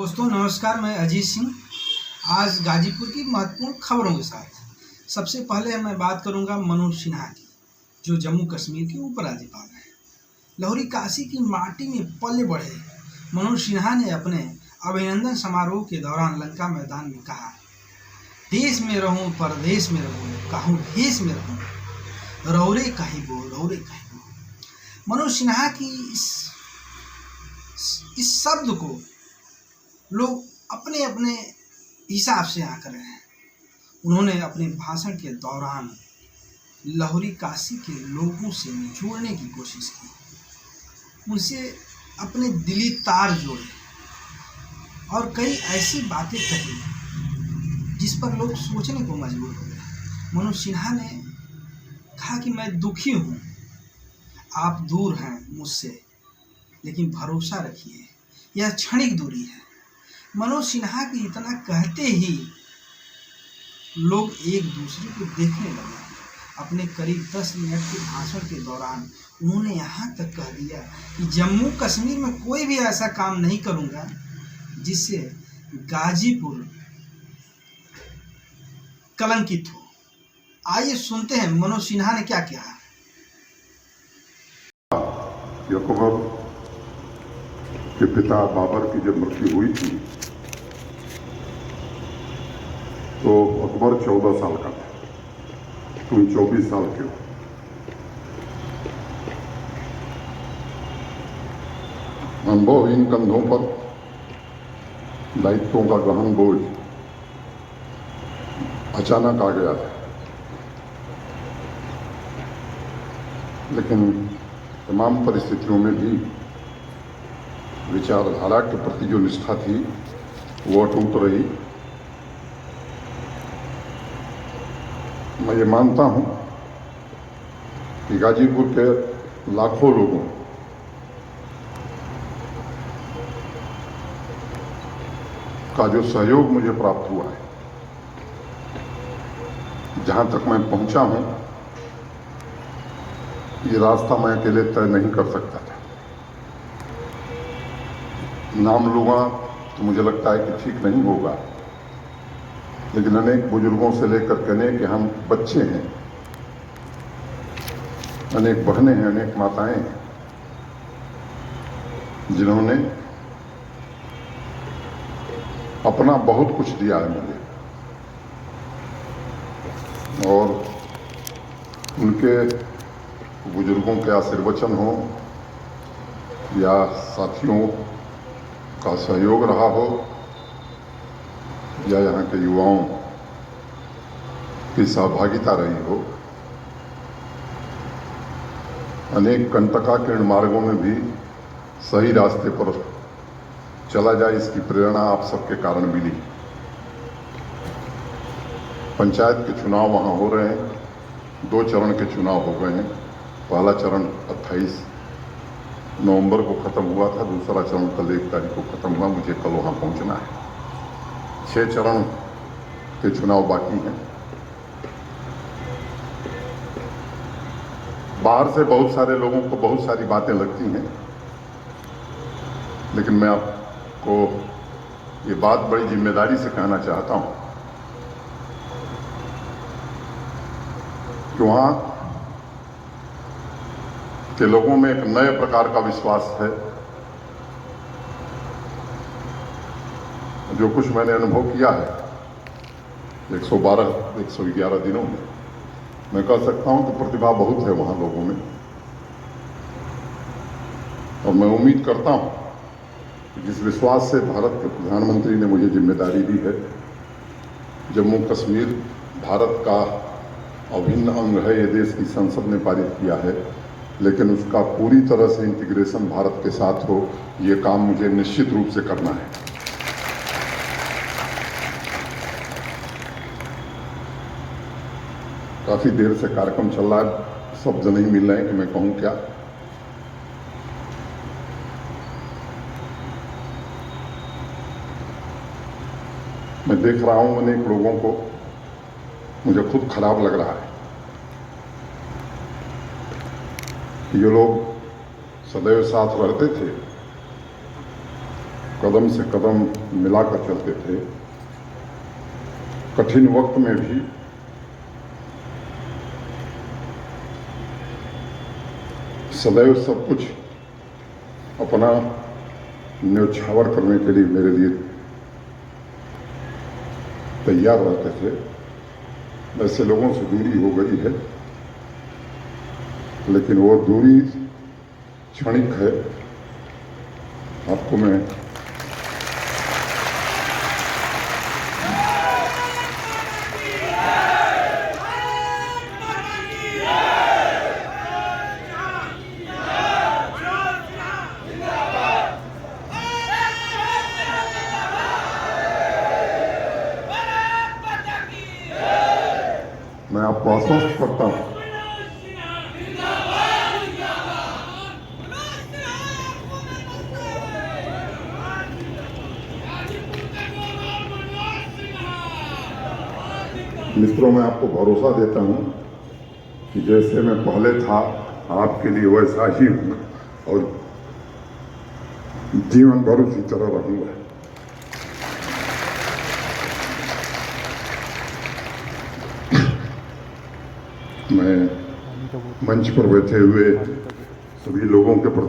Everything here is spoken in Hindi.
दोस्तों नमस्कार, मैं अजीत सिंह। आज गाजीपुर की महत्वपूर्ण खबरों के साथ सबसे पहले मैं बात करूंगा मनोज सिन्हा की, जो जम्मू कश्मीर के उपराज्यपाल हैं। लाहौरी काशी की माटी में पले बढ़े मनोज सिन्हा ने अपने अभिनंदन समारोह के दौरान लंका मैदान में कहा, देश में रहूं परदेश में रहूं, कहूँ देश में रहूं, रौरे कहीं बो रौरे कहीं बो। मनोज सिन्हा की इस शब्द को लोग अपने अपने हिसाब से आंक रहे हैं। उन्होंने अपने भाषण के दौरान लाहौरी काशी के लोगों से जोड़ने की कोशिश की, उनसे अपने दिली तार जोड़े और कई ऐसी बातें कही जिस पर लोग सोचने को मजबूर हो गए। मनोज सिन्हा ने कहा कि मैं दुखी हूँ, आप दूर हैं मुझसे, लेकिन भरोसा रखिए यह क्षणिक दूरी है। मनोज सिन्हा की इतना कहते ही लोग एक दूसरे को देखने लगे। अपने करीब 10 मिनट के भाषण के दौरान उन्होंने यहाँ तक कह दिया कि जम्मू कश्मीर में कोई भी ऐसा काम नहीं करूँगा जिससे गाजीपुर कलंकित हो। आइए सुनते हैं मनोज सिन्हा ने क्या कहा। यकूब के पिता बाबर की जब मृत्यु हुई थी तो अकबर 14 साल का था, तुम 24 साल के हो। अनुभवहीन कंधों पर दायित्वों का गहन बोझ अचानक आ गया था, लेकिन तमाम परिस्थितियों में भी विचारधारा के प्रति जो निष्ठा थी वो अटूट रही। मैं ये मानता हूं कि गाजीपुर के लाखों लोगों का जो सहयोग मुझे प्राप्त हुआ है, जहां तक मैं पहुंचा हूं, ये रास्ता मैं अकेले तय नहीं कर सकता था। नाम लूँगा तो मुझे लगता है कि ठीक नहीं होगा, लेकिन अनेक बुजुर्गों से लेकर के अनेक हम बच्चे हैं, अनेक बहनें हैं, अनेक माताएं हैं, जिन्होंने अपना बहुत कुछ दिया है मुझे, और उनके बुजुर्गों के आशीर्वचन हो या साथियों का सहयोग रहा हो या यहाँ के युवाओं की सहभागिता रही हो, अनेक कंटकाकीर्ण मार्गों में भी सही रास्ते पर चला जाए, इसकी प्रेरणा आप सबके कारण मिली। पंचायत के चुनाव वहाँ हो रहे हैं, 2 चरण के चुनाव हो गए हैं। पहला चरण 28 नवंबर को ख़त्म हुआ था, दूसरा चरण कल 1 तारीख को ख़त्म हुआ। मुझे कल वहाँ पहुँचना है। 6 चरण के चुनाव बाकी हैं। बाहर से बहुत सारे लोगों को बहुत सारी बातें लगती हैं, लेकिन मैं आपको ये बात बड़ी जिम्मेदारी से कहना चाहता हूँ कि वहाँ के लोगों में एक नए प्रकार का विश्वास है, जो कुछ मैंने अनुभव किया है 111 दिनों में। मैं कह सकता हूं कि प्रतिभा बहुत है वहां लोगों में, और मैं उम्मीद करता हूं कि जिस विश्वास से भारत के प्रधानमंत्री ने मुझे जिम्मेदारी दी है, जम्मू कश्मीर भारत का अभिन्न अंग है, ये देश की संसद ने पारित किया है, लेकिन उसका पूरी तरह से इंटीग्रेशन भारत के साथ हो, ये काम मुझे निश्चित रूप से करना है। काफी देर से कार्यक्रम चल रहा है, शब्द नहीं मिल रहे हैं कि मैं कहूं क्या। मैं देख रहा हूं अनेक लोगों को, मुझे खुद खराब लग रहा है कि ये लोग सदैव साथ रहते थे, कदम से कदम मिलाकर चलते थे। कठिन वक्त में भी सदैव सब कुछ अपना न्यौछावर करने के लिए मेरे लिए तैयार रहते थे। ऐसे लोगों से दूरी हो गई है, लेकिन वो दूरी क्षणिक है। आपको मैं आपको आश्वस्त करता हूं मित्रों, मैं आपको भरोसा देता हूं कि जैसे मैं पहले था आपके लिए वैसा ही हूं और जीवन भर उसी तरह रहूंगा। मैं मंच पर बैठे हुए सभी लोगों के प्रति